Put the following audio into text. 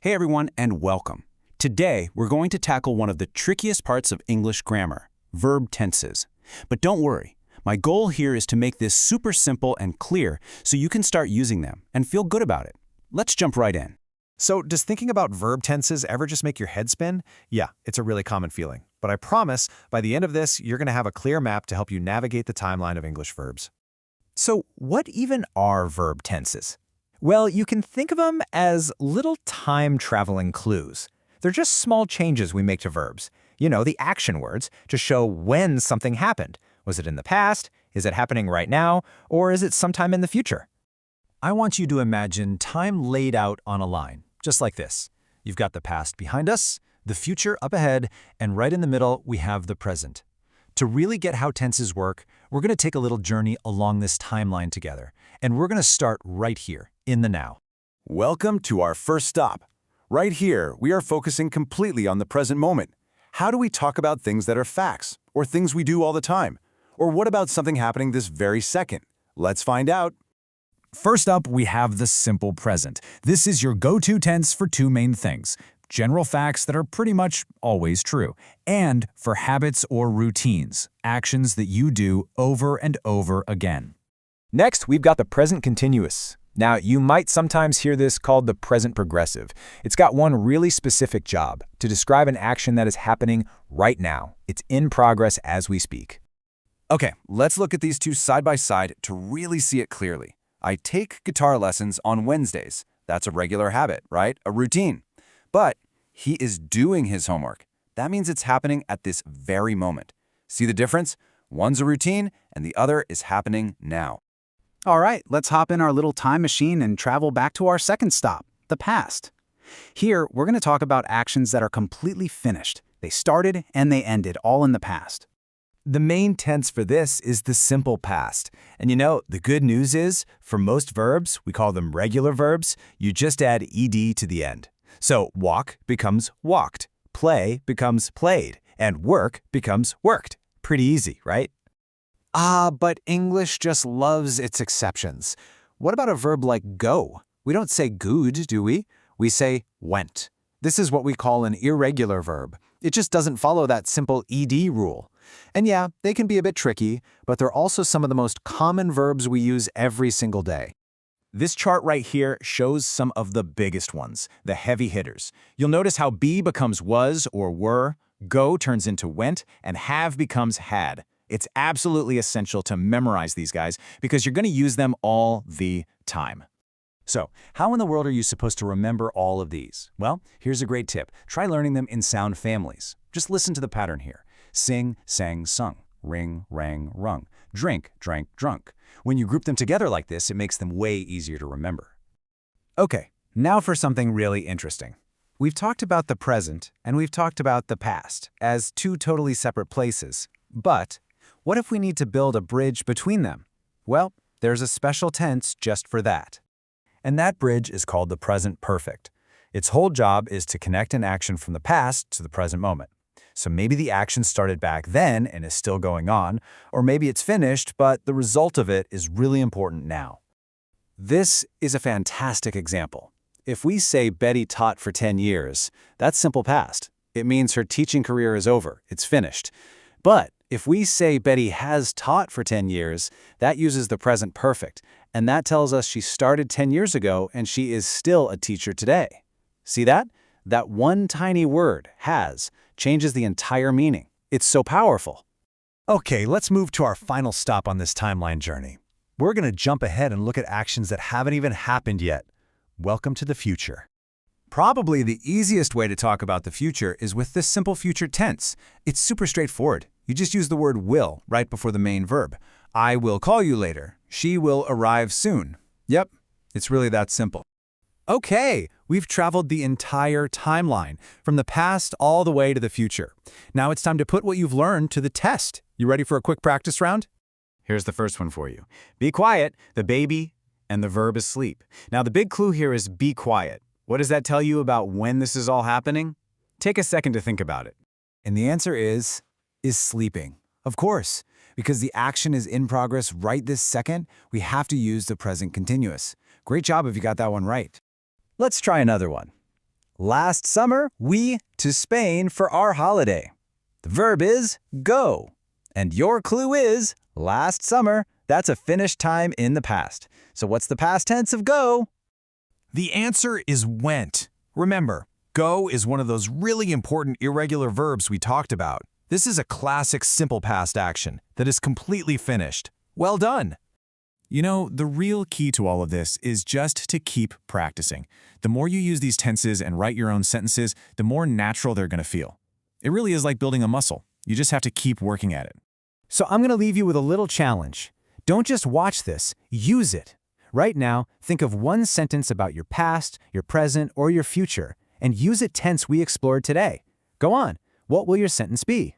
Hey everyone, and welcome. Today, we're going to tackle one of the trickiest parts of English grammar, verb tenses. But don't worry, my goal here is to make this super simple and clear so you can start using them and feel good about it. Let's jump right in. So does thinking about verb tenses ever just make your head spin? Yeah, it's a really common feeling. But I promise, by the end of this, you're going to have a clear map to help you navigate the timeline of English verbs. So what even are verb tenses? Well, you can think of them as little time-traveling clues. They're just small changes we make to verbs. You know, the action words, to show when something happened. Was it in the past? Is it happening right now? Or is it sometime in the future? I want you to imagine time laid out on a line, just like this. You've got the past behind us, the future up ahead, and right in the middle, we have the present. To really get how tenses work, we're going to take a little journey along this timeline together, and we're going to start right here, in the now. Welcome to our first stop. Right here, we are focusing completely on the present moment. How do we talk about things that are facts, or things we do all the time? Or what about something happening this very second? Let's find out. First up, we have the simple present. This is your go-to tense for two main things: general facts that are pretty much always true, and for habits or routines, actions that you do over and over again. Next, we've got the present continuous. Now, you might sometimes hear this called the present progressive. It's got one really specific job, to describe an action that is happening right now. It's in progress as we speak. Okay, let's look at these two side by side to really see it clearly. I take guitar lessons on Wednesdays. That's a regular habit, right? A routine. But he is doing his homework. That means it's happening at this very moment. See the difference? One's a routine and the other is happening now. All right, let's hop in our little time machine and travel back to our second stop, the past. Here, we're going to talk about actions that are completely finished. They started and they ended, all in the past. The main tense for this is the simple past. And you know, the good news is, for most verbs, we call them regular verbs, you just add ed to the end. So walk becomes walked, play becomes played, and work becomes worked. Pretty easy, right? But English just loves its exceptions. What about a verb like go? We don't say good, do we? We say went. This is what we call an irregular verb. It just doesn't follow that simple ed rule. And yeah, they can be a bit tricky, but they're also some of the most common verbs we use every single day. This chart right here shows some of the biggest ones, the heavy hitters. You'll notice how be becomes was or were, go turns into went, and have becomes had. It's absolutely essential to memorize these guys because you're going to use them all the time. So, how in the world are you supposed to remember all of these? Well, here's a great tip. Try learning them in sound families. Just listen to the pattern here. Sing, sang, sung. Ring, rang, rung. Drink, drank, drunk. When you group them together like this, it makes them way easier to remember. Okay, now for something really interesting. We've talked about the present and we've talked about the past as two totally separate places. But what if we need to build a bridge between them? Well, there's a special tense just for that. And that bridge is called the present perfect. Its whole job is to connect an action from the past to the present moment. So maybe the action started back then and is still going on, or maybe it's finished, but the result of it is really important now. This is a fantastic example. If we say Betty taught for 10 years, that's simple past. It means her teaching career is over, it's finished. But if we say Betty has taught for 10 years, that uses the present perfect, and that tells us she started 10 years ago and she is still a teacher today. See that? That one tiny word, has, changes the entire meaning. It's so powerful. Okay, let's move to our final stop on this timeline journey. We're going to jump ahead and look at actions that haven't even happened yet. Welcome to the future. Probably the easiest way to talk about the future is with this simple future tense. It's super straightforward. You just use the word will right before the main verb. I will call you later. She will arrive soon. Yep, it's really that simple. Okay, we've traveled the entire timeline, from the past all the way to the future. Now it's time to put what you've learned to the test. You ready for a quick practice round? Here's the first one for you. Be quiet, the baby, and the verb is sleep. Now the big clue here is be quiet. What does that tell you about when this is all happening? Take a second to think about it. And the answer is sleeping. Of course, because the action is in progress right this second, we have to use the present continuous. Great job if you got that one right. Let's try another one. Last summer, we to Spain for our holiday. The verb is go. And your clue is last summer. That's a finished time in the past. So what's the past tense of go? The answer is went. Remember, go is one of those really important irregular verbs we talked about. This is a classic simple past action that is completely finished. Well done! You know, the real key to all of this is just to keep practicing. The more you use these tenses and write your own sentences, the more natural they're going to feel. It really is like building a muscle. You just have to keep working at it. So I'm going to leave you with a little challenge. Don't just watch this, use it. Right now, think of one sentence about your past, your present, or your future, and use it tense we explored today. Go on, what will your sentence be?